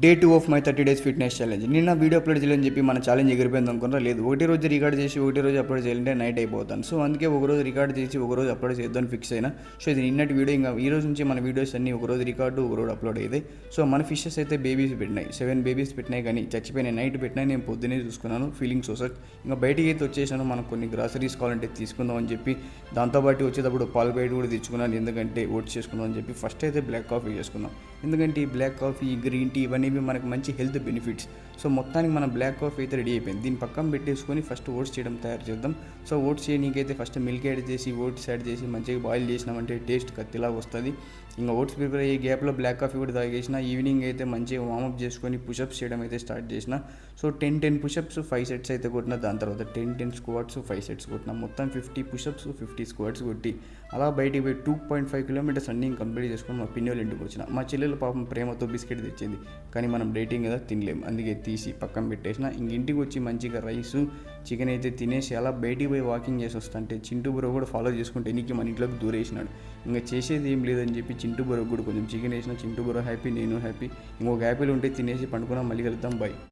Day 2 of my 30 days fitness challenge. నిన్న video upload చేయాలని చెప్పి మన ఛాలెంజ్ ఎగిరిపోయింది అనుకున్నా. లేదు, ఒకటి రోజు రికార్డ్ చేసి ఒకటి రోజు అప్లోడ్ చేయాలంటే నైట్ అయిపోతాను. సో అందుకే ఒకరోజు రికార్డ్ చేసి ఒకరోజు అప్లోడ్ చేద్దామని ఫిక్స్ అయినా. సో ఇది నిన్నటి వీడియో. ఇంకా ఈ రోజు నుంచి మన వీడియోస్ అన్ని ఒకరోజు రికార్డు ఒకరోజు అప్లోడ్ అయ్యాయి. సో మన ఫిషెస్ అయితే బేబీస్ పెట్టినాయి, 7 బేబీస్ పెట్టినాయి, కానీ చచ్చిపోయినాయి. నైట్ పెట్టినాయి, నేను పొద్దునే చూసుకున్నాను. ఫీలింగ్ సోసెట్. ఇంకా బయటికి అయితే వచ్చేసాను. మనకు కొన్ని గ్రాసరీస్ కావాలంటే తీసుకుందాం అని చెప్పి దాంతోపాటు వచ్చేటప్పుడు పాలు బయట కూడా తెచ్చుకున్నాను. ఎందుకంటే ఓట్స్ చేసుకుందాం అని చెప్పి ఫస్ట్ అయితే బ్లాక్ కాఫీ చేసుకుందాం. ఎందుకంటే ఈ బ్లాక్ కాఫీ, గ్రీన్ టీ ఇవన్నీ మనకు మంచి హెల్త్ బెనిఫిట్స్. సో మొత్తానికి మన బ్లాక్ కాఫీ అయితే రెడీ అయిపోయింది. దీన్ని పక్కన పెట్టేసుకొని ఫస్ట్ ఓట్స్ చేయడం తయారు చేద్దాం. సో ఓట్స్ చేయడానికైతే ఫస్ట్ మిల్క్ యాడ్ చేసి ఓట్స్ యాడ్ చేసి మంచిగా బాయిల్ చేసినామంటే టేస్ట్ కత్తిలాగా వస్తుంది. ఇంకా ఓట్స్ ప్రిపేర్ అయ్యే గ్యాప్లో బ్లాక్ కాఫీ కూడా తాగేసిన. ఈవినింగ్ అయితే మంచిగా వార్మప్ చేసుకొని పుషప్స్ చేయడం అయితే స్టార్ట్ చేసిన. సో 10 పుషప్స్ 5 సెట్స్ అయితే కొట్టిన. దాని తర్వాత 10 స్క్వాట్స్ 5 సెట్స్ కొట్టిన. మొత్తం 50 పుషప్స్ 50 స్క్వాట్స్ కొట్టి అలా బయటికి పోయి 2.5 కిలోమీటర్స్ రన్నింగ్ కంప్లీట్ చేసుకొని మా పిన్నోళ్ళ ఇంటికి వచ్చిన. మా చెల్లెలు పాపం ప్రేమతో బిస్కెట్ తెచ్చింది, కానీ మనం డైటింగ్ కదా తినలేము, అందుకే తీసి పక్కన పెట్టేసిన. ఇంక ఇంటికి వచ్చి మంచిగా రైసు చికెన్ అయితే తినేసి అలా బయటికి పోయి వాకింగ్ చేసి వస్తుంటే చింటూ బ్రో కూడా ఫాలో చేసుకుంటే ఎనికి మన ఇంట్లోకి దూరేసినాడు. ఇంకా చేసేది ఏం లేదని చెప్పి చింటూ బ్రో కూడా కొంచెం చికెన్ వేసిన. చింటూ బ్రో హ్యాపీ, నేను హ్యాపీ. ఇంకొక హ్యాపీలు ఉంటే తినేసి పండుకున్నాం. మళ్ళీ కలుద్దాం, బాయ్.